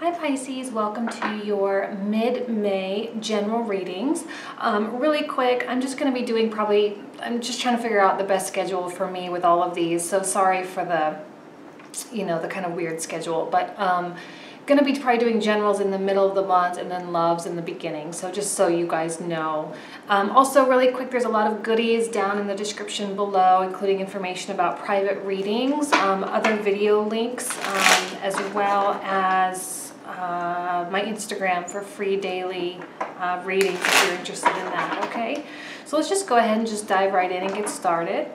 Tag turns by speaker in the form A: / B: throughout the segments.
A: Hi Pisces, welcome to your mid-May general readings. Really quick, I'm just going to be doing I'm just trying to figure out the best schedule for me with all of these. So sorry for the, the kind of weird schedule, but going to be probably doing generals in the middle of the month and then loves in the beginning. So just so you guys know. Also really quick, there's a lot of goodies down in the description below, including information about private readings, other video links, as well as my Instagram for free daily readings if you're interested in that, okay? So let's just go ahead and just dive right in and get started.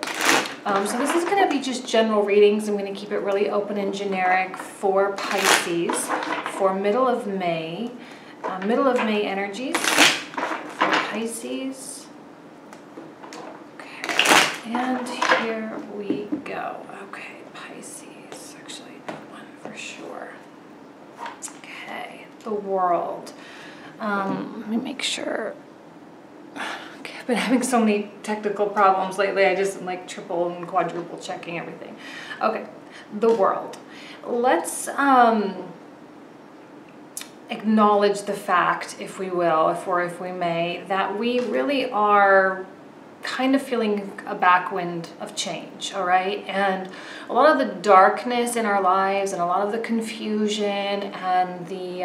A: So this is going to be just general readings. I'm going to keep it really open and generic for Pisces for middle of May energies for Pisces. Okay, and here we go. Okay, Pisces, actually that one for sure. Okay, the world. Let me make sure. Okay, I've been having so many technical problems lately. I just am like triple and quadruple checking everything. Okay, the world. Let's acknowledge the fact, if we will, if we may, that we really are kind of feeling a backwind of change, all right? And a lot of the darkness in our lives and a lot of the confusion and the,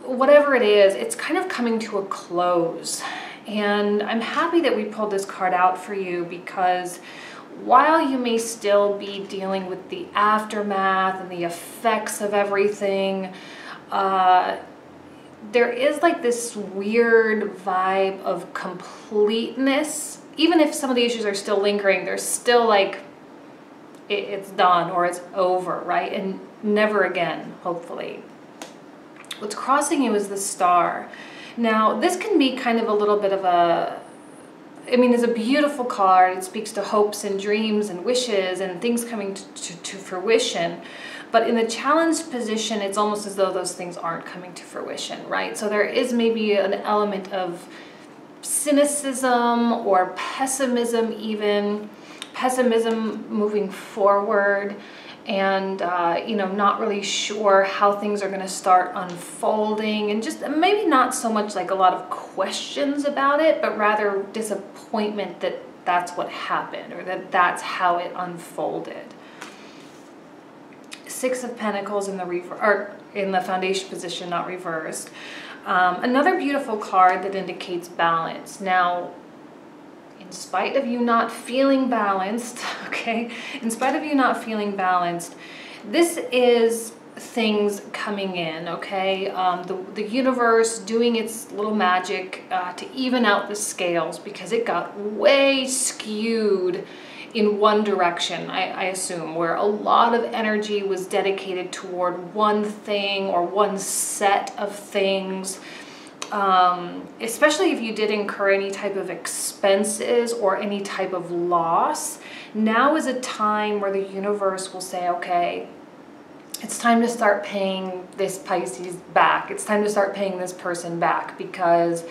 A: whatever it is, it's kind of coming to a close. And I'm happy that we pulled this card out for you because while you may still be dealing with the aftermath and the effects of everything, there is like this weird vibe of completeness. Even if some of the issues are still lingering, there's still like, it's done or it's over, right? And never again, hopefully. What's crossing you is the star. Now, this can be kind of a little bit of it's a beautiful card. It speaks to hopes and dreams and wishes and things coming to fruition. But in the challenged position, it's almost as though those things aren't coming to fruition, right? So there is maybe an element of cynicism or pessimism even. Pessimism moving forward and, not really sure how things are going to start unfolding, and just maybe not so much like a lot of questions about it, but rather disappointment that that's what happened or that that's how it unfolded. Six of Pentacles in the foundation position, not reversed. Another beautiful card that indicates balance. Now, in spite of you not feeling balanced, okay, in spite of you not feeling balanced, this is things coming in, okay? The universe doing its little magic to even out the scales because it got way skewed in one direction, I assume, where a lot of energy was dedicated toward one thing or one set of things. Especially if you did incur any type of expenses or any type of loss, now is a time where the universe will say, okay, it's time to start paying this Pisces back. It's time to start paying this person back because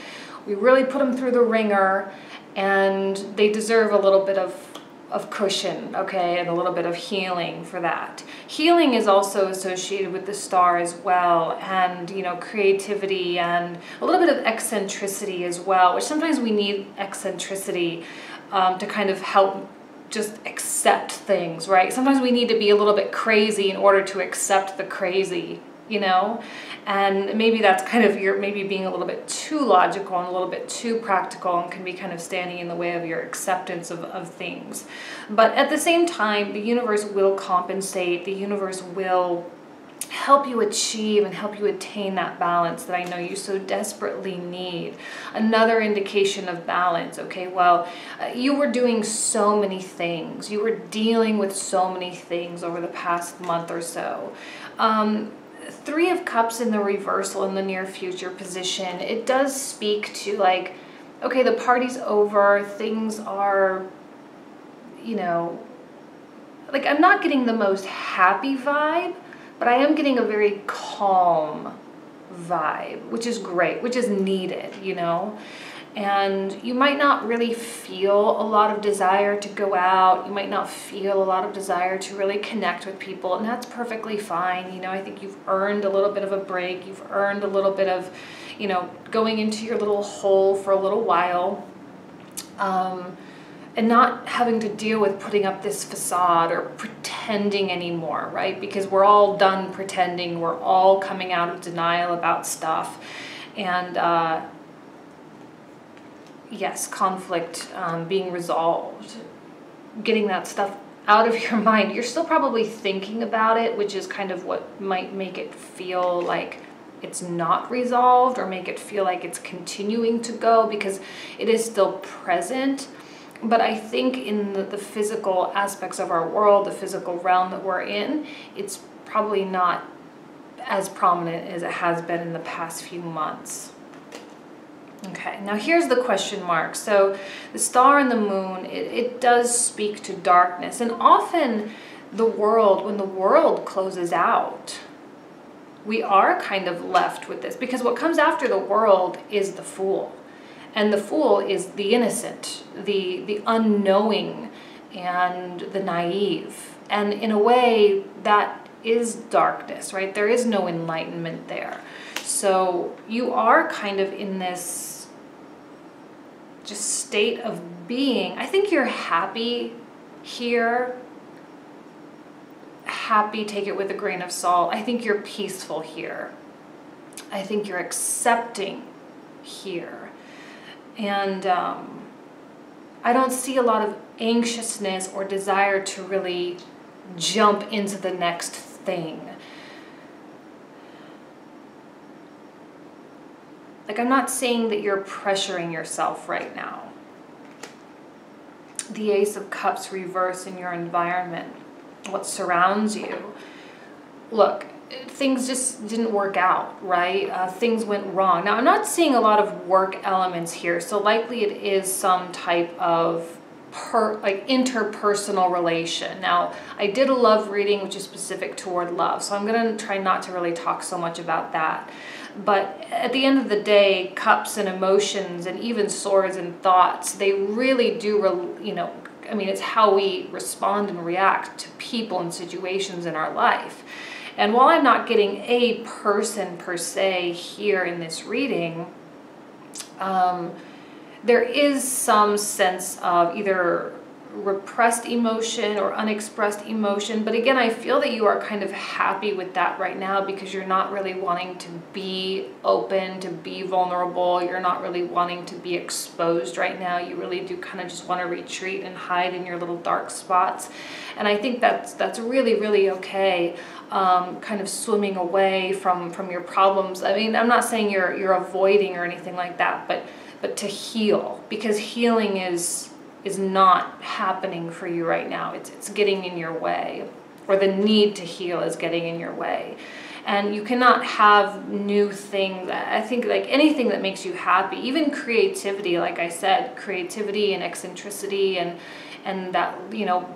A: we really put them through the ringer and they deserve a little bit of cushion, okay, and a little bit of healing for that. Healing is also associated with the star as well, and creativity and a little bit of eccentricity as well, which sometimes we need eccentricity to kind of help just accept things, right? Sometimes we need to be a little bit crazy in order to accept the crazy, and maybe that's kind of maybe being a little bit too logical and a little bit too practical and can be kind of standing in the way of your acceptance of things. But at the same time, the universe will compensate. The universe will help you achieve and help you attain that balance that I know you so desperately need. Another indication of balance, okay? Well, you were doing so many things. You were dealing with so many things over the past month or so. Three of Cups in the reversal in the near future position, it does speak to like, okay, the party's over, things are, like I'm not getting the most happy vibe, but I am getting a very calm vibe, which is great, which is needed, And you might not really feel a lot of desire to go out. You might not feel a lot of desire to really connect with people, and that's perfectly fine. You know, I think you've earned a little bit of a break. You've earned a little bit of, you know, going into your little hole for a little while. And not having to deal with putting up this facade or pretending anymore, right? Because we're all done pretending. We're all coming out of denial about stuff. And yes, conflict being resolved, getting that stuff out of your mind. You're still probably thinking about it, which is kind of what might make it feel like it's not resolved, or make it feel like it's continuing to go, because it is still present. But I think in the physical aspects of our world, the physical realm that we're in, it's probably not as prominent as it has been in the past few months. Okay, now here's the question mark. So the star and the moon, it does speak to darkness. And often the world, when the world closes out, we are kind of left with this, because what comes after the world is the Fool. And the Fool is the innocent, the unknowing, and the naive. And in a way, that is darkness, right? There is no enlightenment there. So you are kind of in this just state of being. I think you're happy here. Happy, take it with a grain of salt. I think you're peaceful here. I think you're accepting here. And I don't see a lot of anxiousness or desire to really jump into the next thing. Like, I'm not saying that you're pressuring yourself right now. The Ace of Cups reverse in your environment, what surrounds you. Look, things just didn't work out, right? Things went wrong. Now, I'm not seeing a lot of work elements here, so likely it is some type of interpersonal relation. Now, I did a love reading, which is specific toward love, so I'm going to try not to really talk so much about that. But at the end of the day, cups and emotions and even swords and thoughts, they really do, you know, I mean, it's how we respond and react to people and situations in our life. And while I'm not getting a person per se here in this reading, there is some sense of either repressed emotion or unexpressed emotion. But again, I feel that you are kind of happy with that right now, because you're not really wanting to be open, to be vulnerable. You're not really wanting to be exposed right now. You really do kind of just want to retreat and hide in your little dark spots. And I think that's really, really okay. Kind of swimming away from your problems. I mean, I'm not saying you're avoiding or anything like that, but to heal, because healing is not happening for you right now. It's getting in your way, or the need to heal is getting in your way. And you cannot have new things. I think like anything that makes you happy, even creativity, like I said, creativity and eccentricity and that, you know,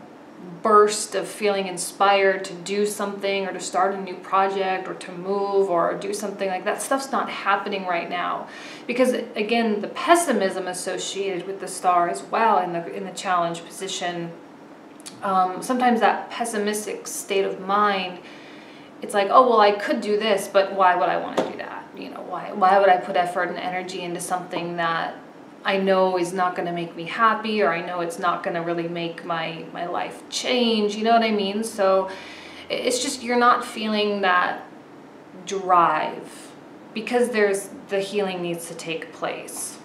A: burst of feeling inspired to do something or to start a new project or to move or do something like that, stuff's not happening right now, because again, the pessimism associated with the star as well in the challenge position, sometimes that pessimistic state of mind, it's like, oh well, I could do this, but why would I want to do that? You know, why would I put effort and energy into something that I know is not going to make me happy, or I know it's not going to really make my life change, you know what I mean? So it's just, you're not feeling that drive, because the healing needs to take place.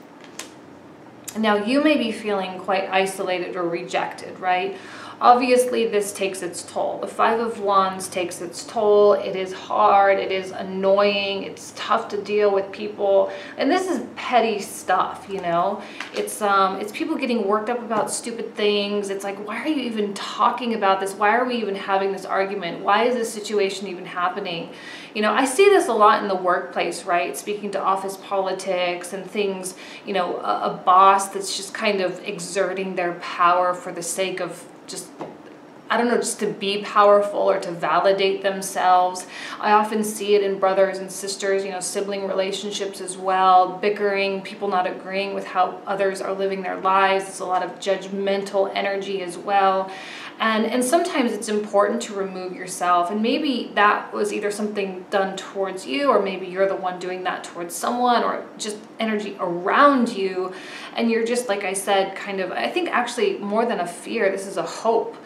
A: Now, you may be feeling quite isolated or rejected, right? Obviously, this takes its toll. The Five of Wands takes its toll. It is hard. It is annoying. It's tough to deal with people. And this is petty stuff, you know? It's people getting worked up about stupid things. It's like, why are you even talking about this? Why are we even having this argument? Why is this situation even happening? You know, I see this a lot in the workplace, right? Speaking to office politics and things, you know, a boss that's just kind of exerting their power for the sake of just I don't know, just to be powerful or to validate themselves. I often see it in brothers and sisters, you know, sibling relationships as well, bickering, people not agreeing with how others are living their lives. There's a lot of judgmental energy as well. And sometimes it's important to remove yourself, and maybe that was either something done towards you, or maybe you're the one doing that towards someone, or just energy around you, and you're just, like I said, kind of, I think actually more than a fear, this is a hope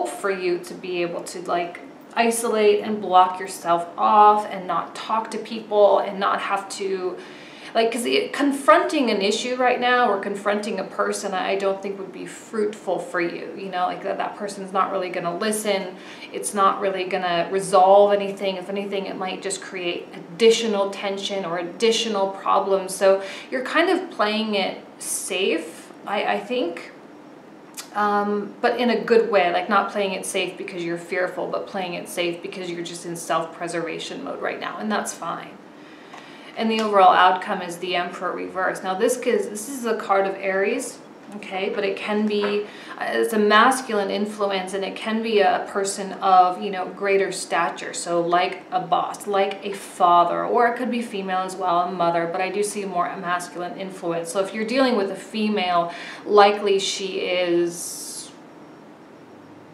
A: for you to be able to like isolate and block yourself off and not talk to people and not have to, like, because confronting an issue right now or confronting a person, I don't think would be fruitful for you. You know, like that person's not really going to listen. It's not really going to resolve anything. If anything, it might just create additional tension or additional problems. So you're kind of playing it safe, I think, but in a good way, like not playing it safe because you're fearful, but playing it safe because you're just in self-preservation mode right now, and that's fine. And the overall outcome is the Emperor reverse. Now this is a card of Aries, okay, but it can be, it's a masculine influence, and it can be a person of, you know, greater stature. So like a boss, like a father, or it could be female as well, a mother, but I do see more a masculine influence. So if you're dealing with a female, likely she is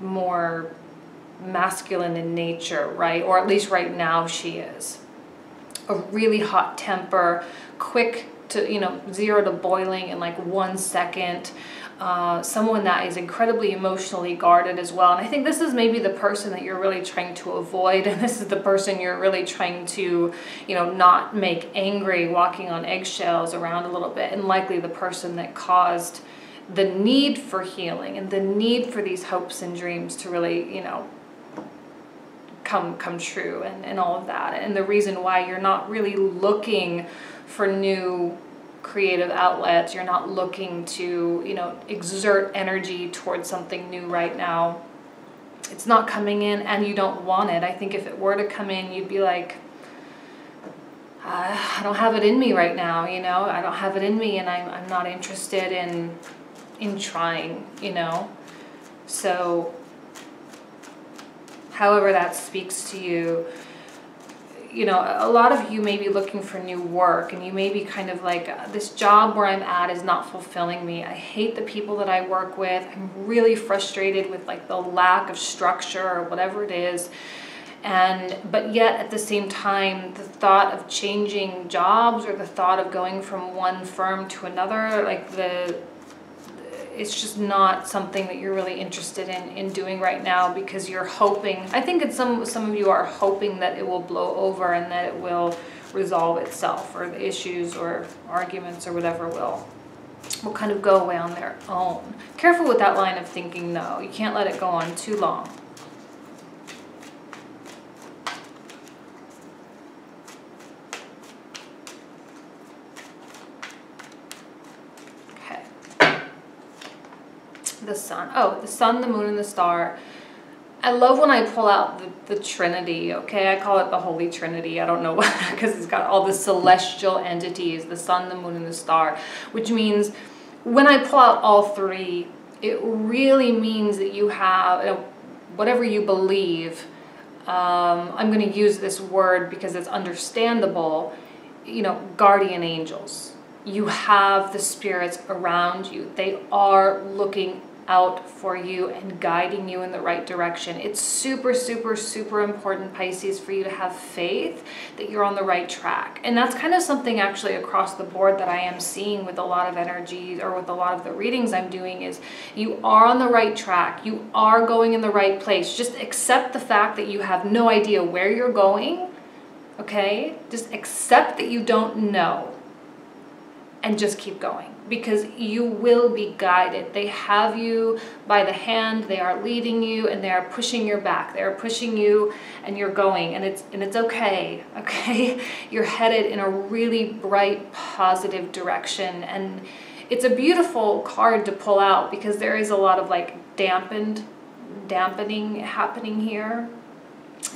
A: more masculine in nature, right? Or at least right now she is. A really hot temper, quick to, you know, 0 to boiling in like 1 second. Someone that is incredibly emotionally guarded as well. And I think this is maybe the person that you're really trying to avoid. And this is the person you're really trying to, you know, not make angry, walking on eggshells around a little bit. And likely the person that caused the need for healing and the need for these hopes and dreams to really, you know, come true, and all of that. And the reason why you're not really looking for new creative outlets, you're not looking to, you know, exert energy towards something new right now. It's not coming in, and you don't want it. I think if it were to come in, you'd be like, I don't have it in me right now, you know, I don't have it in me, and I'm not interested in trying, you know. So however that speaks to you, you know, a lot of you may be looking for new work, and you may be kind of like, this job where I'm at is not fulfilling me. I hate the people that I work with. I'm really frustrated with like the lack of structure or whatever it is. But yet at the same time, the thought of changing jobs or the thought of going from one firm to another, like it's just not something that you're really interested in doing right now, because you're hoping, I think it's some of you are hoping that it will blow over and that it will resolve itself, or the issues or arguments or whatever will kind of go away on their own. Careful with that line of thinking though. You can't let it go on too long. The sun. Oh, the sun, the moon, and the star. I love when I pull out the Trinity, okay? I call it the Holy Trinity. I don't know why, because it's got all the celestial entities, the sun, the moon, and the star, which means when I pull out all three, it really means that you have, you know, whatever you believe, I'm going to use this word because it's understandable, you know, guardian angels. You have the spirits around you. They are looking out for you and guiding you in the right direction. It's super, super, super important, Pisces, for you to have faith that you're on the right track. And that's kind of something actually across the board that I am seeing with a lot of energies, or with a lot of the readings I'm doing, is you are on the right track. You are going in the right place. Just accept the fact that you have no idea where you're going, okay? Just accept that you don't know, and just keep going, because you will be guided. They have you by the hand, they are leading you, and they are pushing your back. They are pushing you, and you're going, and it's okay, okay? You're headed in a really bright, positive direction, and it's a beautiful card to pull out, because there is a lot of like dampening happening here,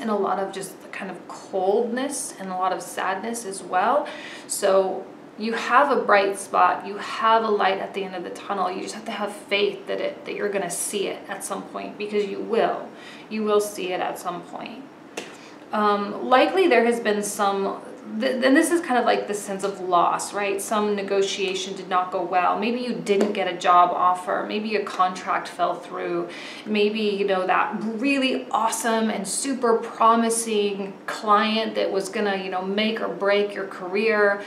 A: and a lot of just kind of coldness and a lot of sadness as well. So You have a bright spot. You have a light at the end of the tunnel. You just have to have faith that you're going to see it at some point, because you will. You will see it at some point. Likely there has been some, and this is kind of like the sense of loss, right? Some negotiation did not go well. Maybe you didn't get a job offer. Maybe a contract fell through. Maybe, you know, that really awesome and super promising client that was gonna, you know, make or break your career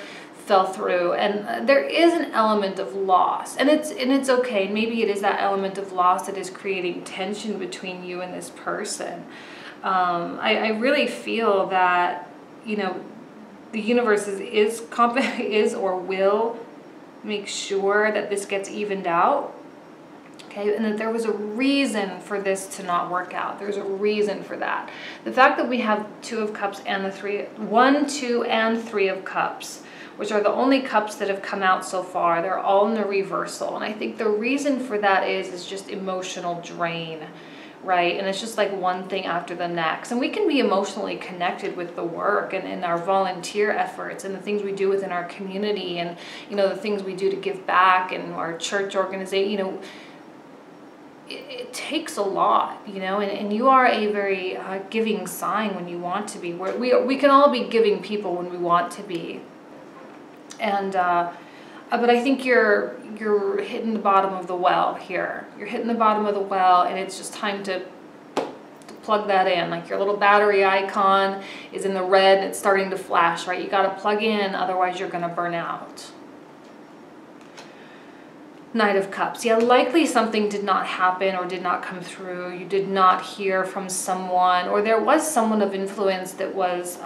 A: fell through. And there is an element of loss, and it's okay. Maybe it is that element of loss that is creating tension between you and this person. I really feel that, you know, the universe is or will make sure that this gets evened out, okay? And that there was a reason for this to not work out. There's a reason for that. The fact that we have 2 of Cups and the 1, 2, and 3 of Cups, which are the only cups that have come out so far, they're all in the reversal. And I think the reason for that is just emotional drain. Right? And it's just like one thing after the next. And we can be emotionally connected with the work and our volunteer efforts and the things we do within our community, and, you know, the things we do to give back, and our church organization. You know, it takes a lot, you know, and you are a very giving sign when you want to be. We can all be giving people when we want to be. And but I think you're hitting the bottom of the well here. You're hitting the bottom of the well, and it's just time to plug that in. Like your little battery icon is in the red and it's starting to flash, right? You got to plug in, otherwise you're going to burn out. Knight of Cups. Yeah, likely something did not happen or did not come through. You did not hear from someone, or there was someone of influence that was...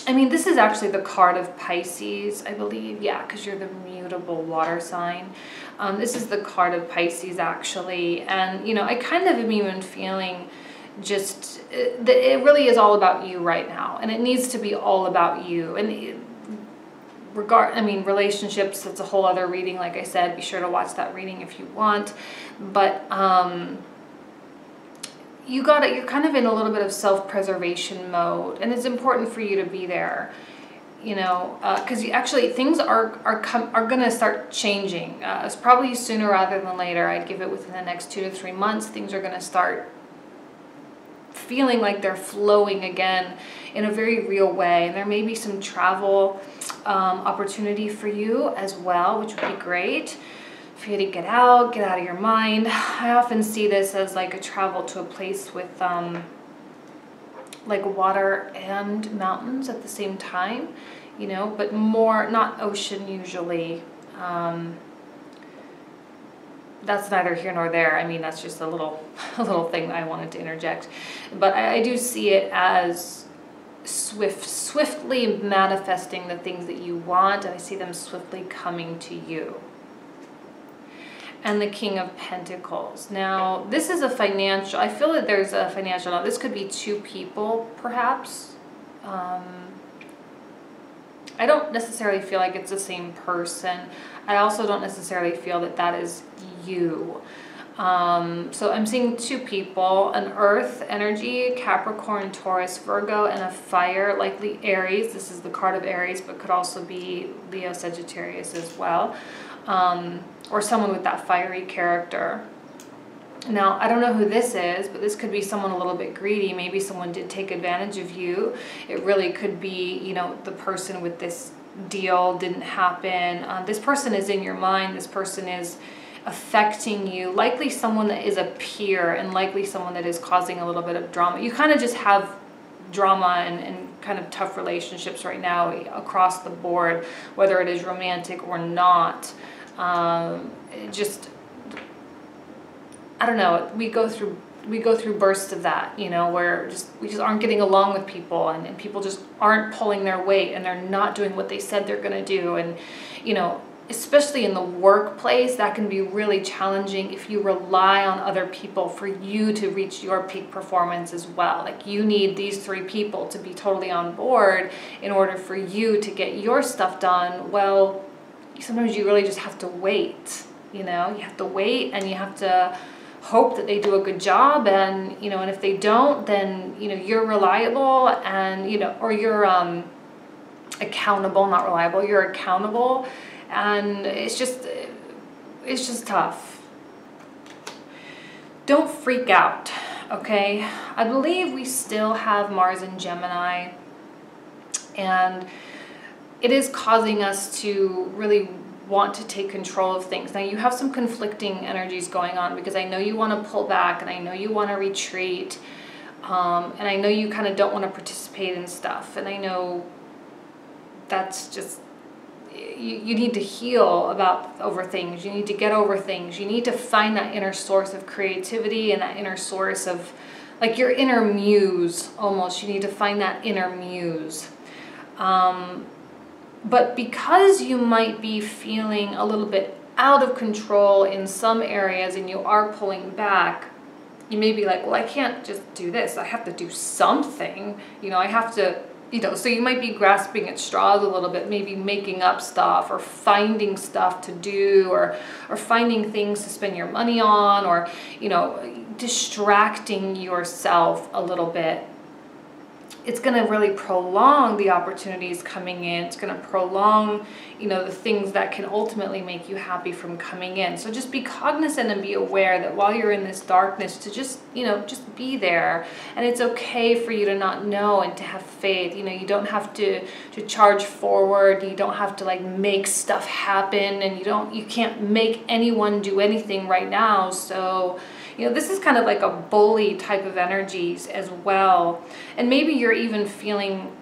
A: I mean, this is actually the card of Pisces, I believe. Yeah, because you're the mutable water sign. This is the card of Pisces, actually. And, you know, I kind of am even feeling just that it really is all about you right now. And it needs to be all about you. And relationships, that's a whole other reading. Like I said, be sure to watch that reading if you want. But... you're kind of in a little bit of self-preservation mode, and it's important for you to be there, you know, because actually things are going to start changing. It's probably sooner rather than later. I'd give it within the next 2 to 3 months. Things are going to start feeling like they're flowing again in a very real way, and there may be some travel opportunity for you as well, which would be great. For you to get out of your mind. I often see this as like a travel to a place with like water and mountains at the same time, you know, but more, not ocean usually. That's neither here nor there. I mean, that's just a little thing that I wanted to interject. But I do see it as swiftly manifesting the things that you want, and I see them swiftly coming to you. And the King of Pentacles. Now, this is a financial, I feel that there's a financial, now this could be 2 people, perhaps. I don't necessarily feel like it's the same person. I also don't necessarily feel that that is you. So I'm seeing 2 people, an earth energy, Capricorn, Taurus, Virgo, and a fire, likely Aries. This is the card of Aries, but could also be Leo, Sagittarius as well. Or someone with that fiery character. Now, I don't know who this is, but this could be someone a little bit greedy. Maybe someone did take advantage of you. It really could be, you know, the person with this deal didn't happen. This person is in your mind. This person is affecting you. Likely someone that is a peer, and likely someone that is causing a little bit of drama. You kind of just have drama and kind of tough relationships right now across the board, whether it is romantic or not. Just, I don't know, we go through bursts of that, you know, where we just aren't getting along with people, and people just aren't pulling their weight, and they're not doing what they said they're going to do. And, you know, especially in the workplace, that can be really challenging if you rely on other people for you to reach your peak performance as well. Like, you need these 3 people to be totally on board in order for you to get your stuff done. Well, sometimes you really just have to wait, you know, you have to wait, and you have to hope that they do a good job. And, you know, and if they don't, then, you know, you're reliable, and, you know, or you're accountable, not reliable. You're accountable, and it's just tough. Don't freak out, okay? I believe we still have Mars in Gemini, and it is causing us to really want to take control of things. Now you have some conflicting energies going on, because I know you want to pull back, and I know you want to retreat, and I know you kind of don't want to participate in stuff, and I know that's just, you need to heal over things. You need to get over things. You need to find that inner source of creativity and that inner source of, like, your inner muse almost. You need to find that inner muse. But because you might be feeling a little bit out of control in some areas and you are pulling back, you may be like, well, I can't just do this. I have to do something. You know, I have to, you know, so you might be grasping at straws a little bit, maybe making up stuff or finding stuff to do, or finding things to spend your money on, or, you know, distracting yourself a little bit. It's going to really prolong the opportunities coming in. It's going to prolong, you know, the things that can ultimately make you happy from coming in. So just be cognizant and be aware that while you're in this darkness, to just, you know, just be there. And it's okay for you to not know and to have faith. You know, you don't have to charge forward. You don't have to, like, make stuff happen, and you can't make anyone do anything right now. So, you know, this is kind of like a bully type of energies as well. And maybe you're even feeling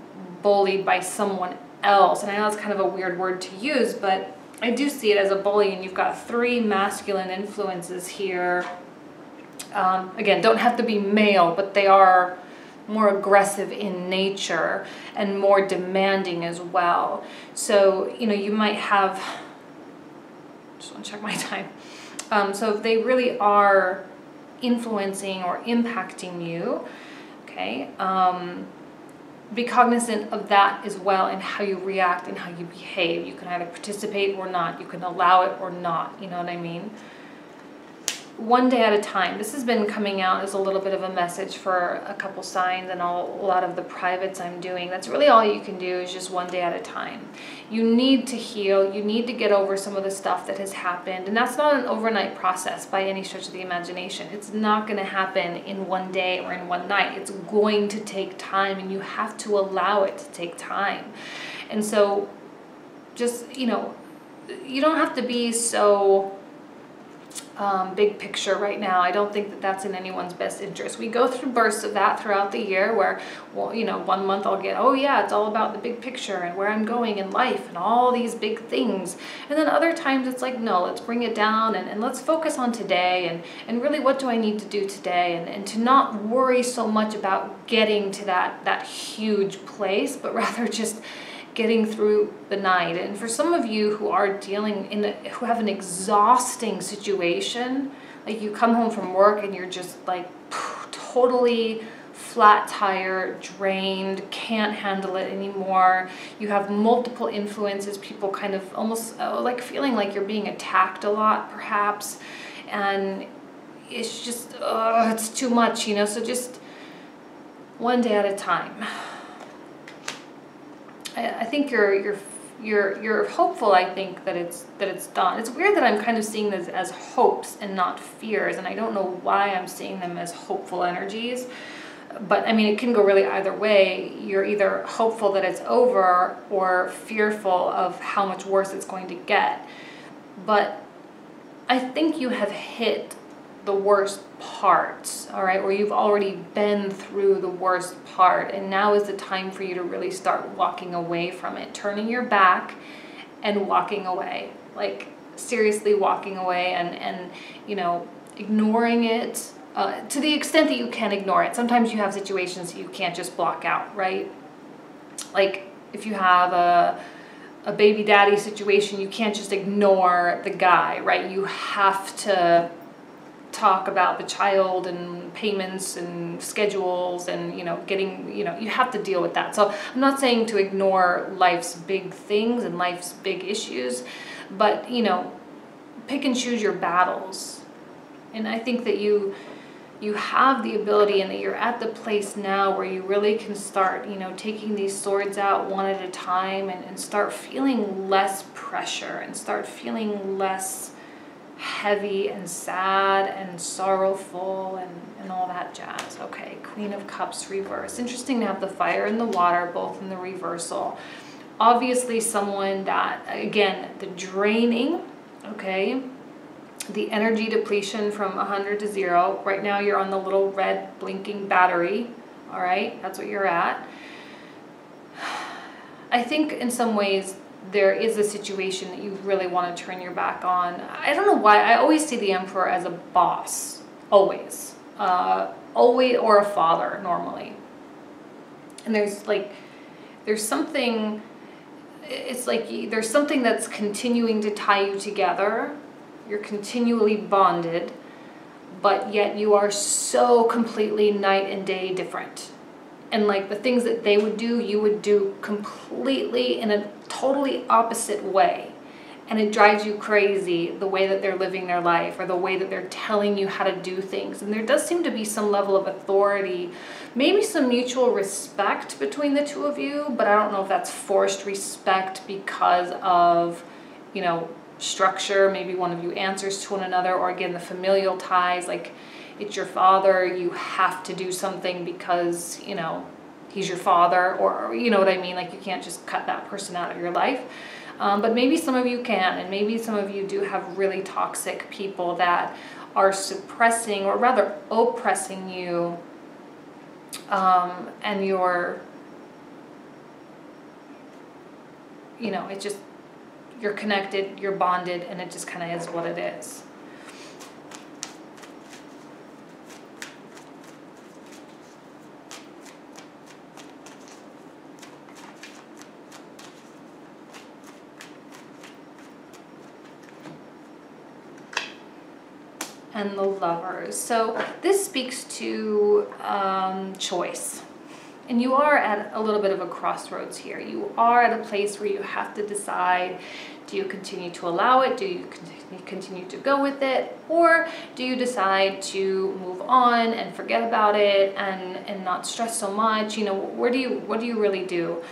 A: bullied by someone else. And I know it's kind of a weird word to use, but I do see it as a bully. And you've got 3 masculine influences here. Again, don't have to be male, but they are more aggressive in nature and more demanding as well. So, you know, you might have, just want to check my time. So if they really are influencing or impacting you, okay, be cognizant of that as well, and how you react and how you behave. You can either participate or not. You can allow it or not. You know what I mean? One day at a time. This has been coming out as a little bit of a message for a couple signs and a lot of the privates I'm doing. That's really all you can do, is just one day at a time. You need to heal. You need to get over some of the stuff that has happened. And that's not an overnight process by any stretch of the imagination. It's not going to happen in one day or in one night. It's going to take time, and you have to allow it to take time. And so just, you know, you don't have to be so big picture right now. I don't think that that's in anyone's best interest. We go through bursts of that throughout the year where, well, you know, one month I'll get, oh yeah, it's all about the big picture and where I'm going in life and all these big things. And then other times it's like, no, let's bring it down and let's focus on today and really what do I need to do today, and to not worry so much about getting to that huge place, but rather just getting through the night. And for some of you who are who have an exhausting situation, like you come home from work and you're just like totally flat tire, drained, can't handle it anymore. You have multiple influences, people kind of almost like feeling like you're being attacked a lot perhaps, and it's just, it's too much, you know, so just one day at a time. I think you're hopeful. I think that it's done. It's weird that I'm kind of seeing this as hopes and not fears, and I don't know why I'm seeing them as hopeful energies. But I mean, it can go really either way. You're either hopeful that it's over or fearful of how much worse it's going to get. But I think you have hit the worst parts, all right, or you've already been through the worst part, and now is the time for you to really start walking away from it, turning your back and walking away, like seriously walking away, and you know, ignoring it to the extent that you can ignore it. Sometimes you have situations that you can't just block out, right? Like if you have a baby daddy situation, you can't just ignore the guy, right? You have to talk about the child and payments and schedules and, you know, getting, you know, you have to deal with that. So I'm not saying to ignore life's big things and life's big issues, but, you know, pick and choose your battles. And I think that you you have the ability, and that you're at the place now where you really can start, you know, taking these swords out one at a time, and start feeling less pressure, and start feeling less heavy and sad and sorrowful and all that jazz. Okay, Queen of Cups reverse. Interesting to have the fire and the water both in the reversal. Obviously someone that, again, the draining, okay, the energy depletion from 100 to 0. Right now you're on the little red blinking battery. All right, that's what you're at. I think in some ways there is a situation that you really want to turn your back on. I don't know why. I always see the Emperor as a boss. Always. Always, or a father, normally. And there's something, it's like there's something that's continuing to tie you together. You're continually bonded, but yet you are so completely night and day different. And like the things that they would do, you would do completely in a totally opposite way. And it drives you crazy, the way that they're living their life, or the way that they're telling you how to do things. And there does seem to be some level of authority, maybe some mutual respect between the two of you, but I don't know if that's forced respect because of, you know, structure. Maybe one of you answers to one another, or again, the familial ties, like it's your father, you have to do something because, you know, he's your father, or you know what I mean? Like you can't just cut that person out of your life. But maybe some of you can, and maybe some of you do have really toxic people that are suppressing, or rather oppressing you, and you're, you know, it just, you're connected, you're bonded, and it just kind of is what it is. And the Lovers. So this speaks to choice. And you are at a little bit of a crossroads here. You are at a place where you have to decide, do you continue to allow it? Do you continue to go with it? Or do you decide to move on and forget about it and not stress so much? You know, what do you really do?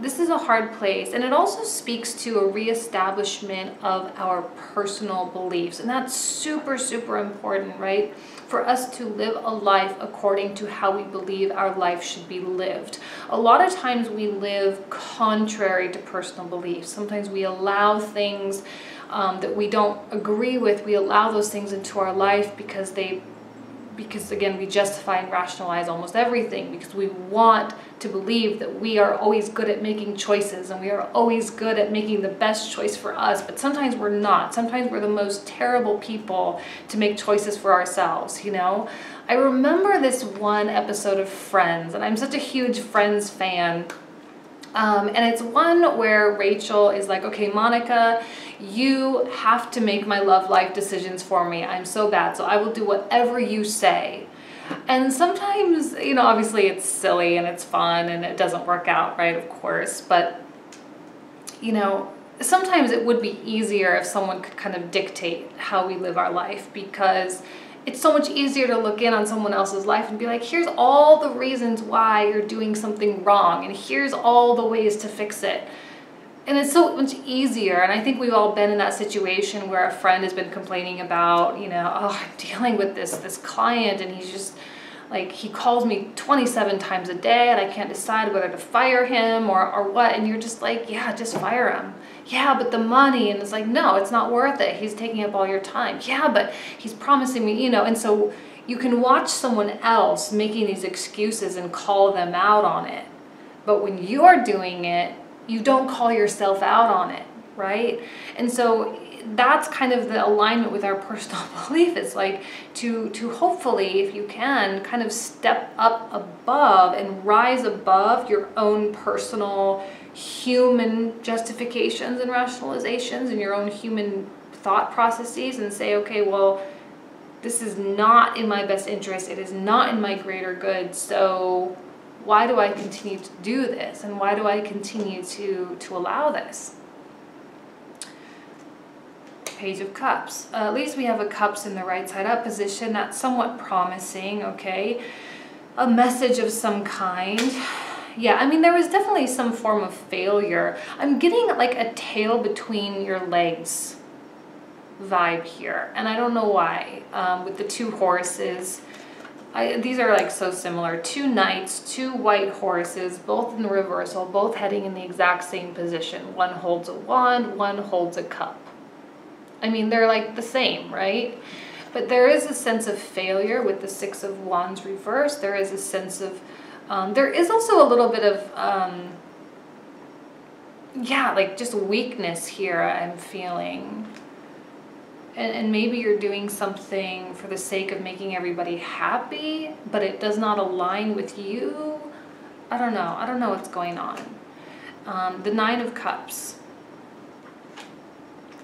A: This is a hard place, and it also speaks to a reestablishment of our personal beliefs, and that's super, super important, right? For us to live a life according to how we believe our life should be lived. A lot of times we live contrary to personal beliefs. Sometimes we allow things that we don't agree with, we allow those things into our life because again, we justify and rationalize almost everything, because we want to believe that we are always good at making choices, and we are always good at making the best choice for us, but sometimes we're not. Sometimes we're the most terrible people to make choices for ourselves, you know? I remember this one episode of Friends, and I'm such a huge Friends fan, and it's one where Rachel is like, okay, Monica, you have to make my love life decisions for me. I'm so bad, so I will do whatever you say. And sometimes, you know, obviously it's silly and it's fun and it doesn't work out, right, of course, but, you know, sometimes it would be easier if someone could kind of dictate how we live our life, because it's so much easier to look in on someone else's life and be like, here's all the reasons why you're doing something wrong, and here's all the ways to fix it. And it's so much easier, and I think we've all been in that situation where a friend has been complaining about, you know, oh, I'm dealing with this client, and he's just, like, he calls me 27 times a day, and I can't decide whether to fire him or what, and you're just like, yeah, just fire him. Yeah, but the money, and it's like, no, it's not worth it. He's taking up all your time. Yeah, but he's promising me, you know, and so you can watch someone else making these excuses and call them out on it. But when you're doing it, you don't call yourself out on it, right? And so that's kind of the alignment with our personal belief. It's like to hopefully, if you can, kind of step up above and rise above your own personal human justifications and rationalizations and your own human thought processes, and say, okay, well, this is not in my best interest. It is not in my greater good. So why do I continue to do this? And why do I continue to allow this? Page of Cups. At least we have a Cups in the right side up position. That's somewhat promising, okay? A message of some kind. Yeah, I mean, there was definitely some form of failure. I'm getting like a tail between your legs vibe here, and I don't know why. With the two horses, these are like so similar. Two knights, two white horses, both in the reversal, both heading in the exact same position. One holds a wand, one holds a cup. I mean, they're like the same, right? But there is a sense of failure with the Six of Wands reversed. There is a sense of, there is also a little bit of, yeah, like just weakness here I'm feeling. And maybe you're doing something for the sake of making everybody happy, but it does not align with you. I don't know. I don't know what's going on. The Nine of Cups.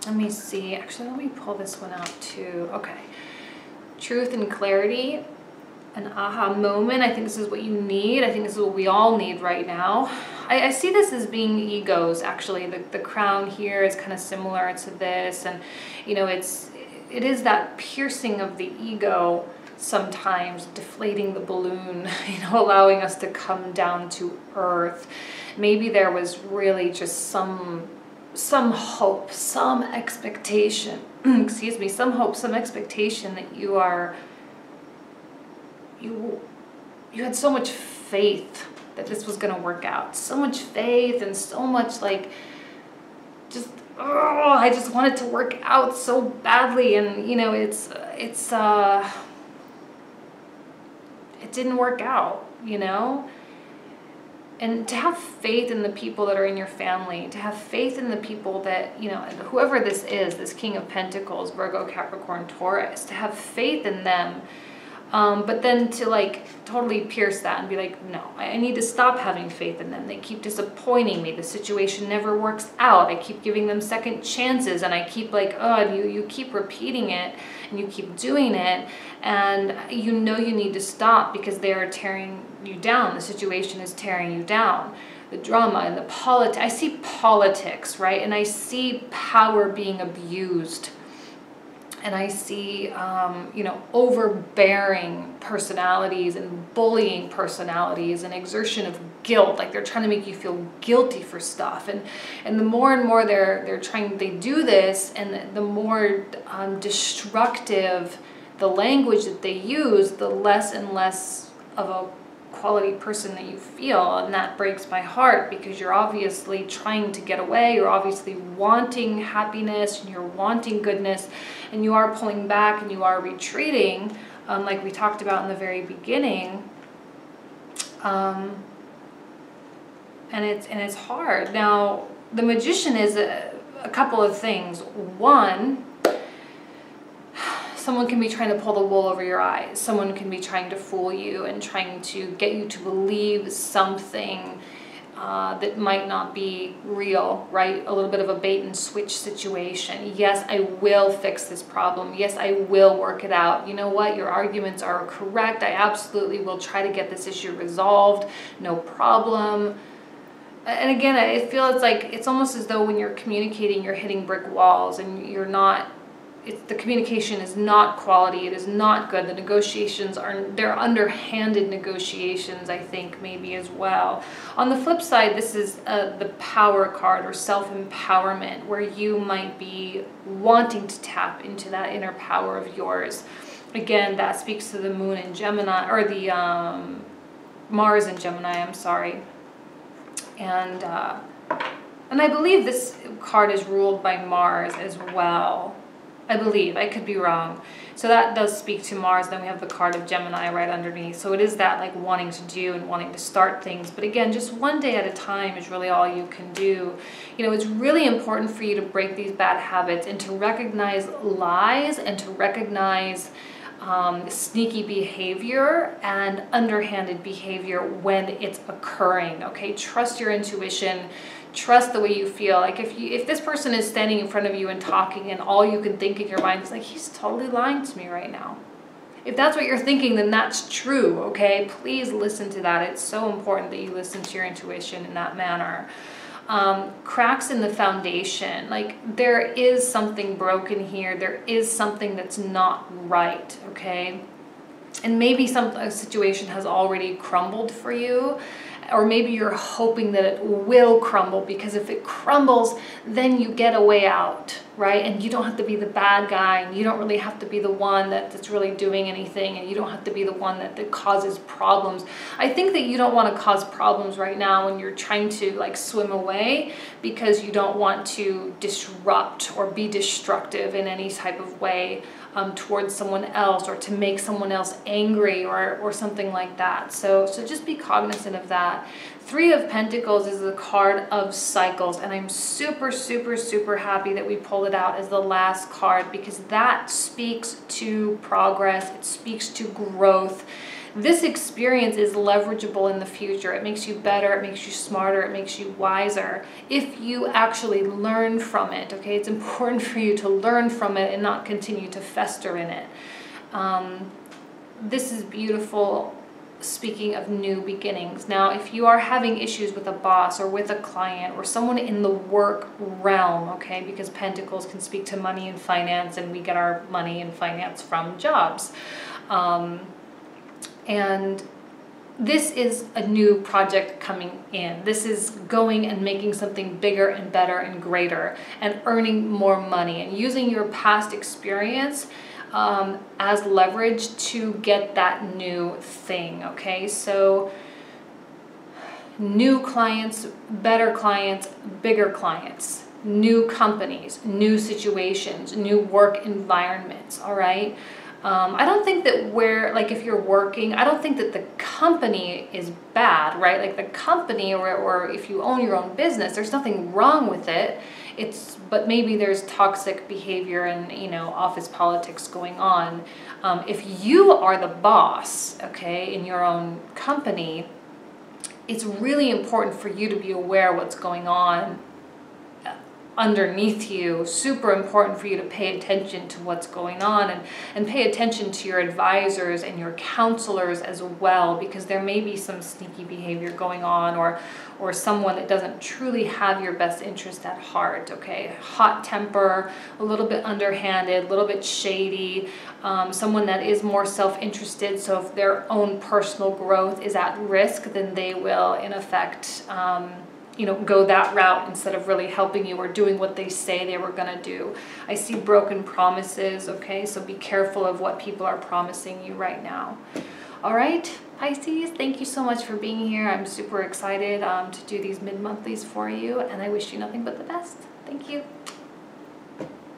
A: Let me see. Actually, let me pull this one out too. Okay. Truth and clarity. An aha moment. I think this is what you need. I think this is what we all need right now. I see this as being egos, actually. The crown here is kind of similar to this. And, you know, it is that piercing of the ego sometimes, deflating the balloon, you know, allowing us to come down to earth. Maybe there was really just some hope, some expectation, excuse me, some hope, some expectation that you had so much faith that this was going to work out. So much faith and so much like just, oh, I just want it to work out so badly. And, you know, it didn't work out, you know? And to have faith in the people that are in your family, to have faith in the people that, you know, whoever this is, this King of Pentacles, Virgo, Capricorn, Taurus, to have faith in them. But then to like totally pierce that and be like, no, I need to stop having faith in them. They keep disappointing me. The situation never works out. I keep giving them second chances, and I keep like, oh, you keep repeating it and you keep doing it, and you know you need to stop because they are tearing you down. The situation is tearing you down. The drama and the politics. I see politics, right? And I see power being abused. And I see, you know, overbearing personalities and bullying personalities and exertion of guilt. Like they're trying to make you feel guilty for stuff. And the more and more they do this, and the more destructive the language that they use, the less and less of a quality person that you feel. And that breaks my heart, because you're obviously trying to get away. You're obviously wanting happiness and you're wanting goodness, and you are pulling back and you are retreating, like we talked about in the very beginning. And it's hard. Now, the Magician is a couple of things. One, someone can be trying to pull the wool over your eyes. Someone can be trying to fool you and trying to get you to believe something that might not be real, right? A little bit of a bait and switch situation. Yes, I will fix this problem. Yes, I will work it out. You know what? Your arguments are correct. I absolutely will try to get this issue resolved. No problem. And again, I feel it's almost as though when you're communicating, you're hitting brick walls, and you're not, the communication is not quality. It is not good. The negotiations they're underhanded negotiations, I think, maybe as well. On the flip side, this is the Power card, or self-empowerment, where you might be wanting to tap into that inner power of yours. Again, that speaks to the Moon in Gemini, or the Mars in Gemini, I'm sorry. And I believe this card is ruled by Mars as well. I believe. I could be wrong. So that does speak to Mars. Then we have the card of Gemini right underneath. So it is that like wanting to do and wanting to start things. But again, just one day at a time is really all you can do. You know, it's really important for you to break these bad habits and to recognize lies and to recognize sneaky behavior and underhanded behavior when it's occurring. Okay, trust your intuition. Trust the way you feel. Like if this person is standing in front of you and talking, and all you can think in your mind is like, he's totally lying to me right now. If that's what you're thinking, then that's true, okay? Please listen to that. It's so important that you listen to your intuition in that manner. cracks in the foundation. Like there is something broken here. There is something that's not right, okay? And maybe a situation has already crumbled for you, or maybe you're hoping that it will crumble, because if it crumbles, then you get a way out, right? And you don't have to be the bad guy, and you don't really have to be the one that's really doing anything, and you don't have to be the one that causes problems. I think that you don't want to cause problems right now when you're trying to like swim away, because you don't want to disrupt or be destructive in any type of way towards someone else, or to make someone else angry, or something like that. So just be cognizant of that. Three of Pentacles is the card of cycles, and I'm super, super, super happy that we pulled it out as the last card, because that speaks to progress. It speaks to growth. This experience is leverageable in the future. It makes you better, it makes you smarter, it makes you wiser if you actually learn from it, okay? It's important for you to learn from it and not continue to fester in it. This is beautiful, speaking of new beginnings. Now, if you are having issues with a boss or with a client or someone in the work realm, okay, because Pentacles can speak to money and finance, and we get our money and finance from jobs. And this is a new project coming in. This is going and making something bigger and better and greater, and earning more money, and using your past experience as leverage to get that new thing, okay? So new clients, better clients, bigger clients, new companies, new situations, new work environments, all right? I don't think that if you're working, I don't think that the company is bad, right? Like the company, or if you own your own business, there's nothing wrong with it. But maybe there's toxic behavior and, you know, office politics going on. If you are the boss, okay, in your own company, it's really important for you to be aware of what's going on underneath you. Super important for you to pay attention to what's going on, and pay attention to your advisors and your counselors as well, because there may be some sneaky behavior going on, or someone that doesn't truly have your best interest at heart, okay? Hot temper, a little bit underhanded, a little bit shady, someone that is more self-interested. So if their own personal growth is at risk, then they will in effect you know, go that route instead of really helping you or doing what they say they were going to do. I see broken promises, okay? So be careful of what people are promising you right now. All right, Pisces, thank you so much for being here. I'm super excited to do these mid-monthlies for you, and I wish you nothing but the best. Thank you.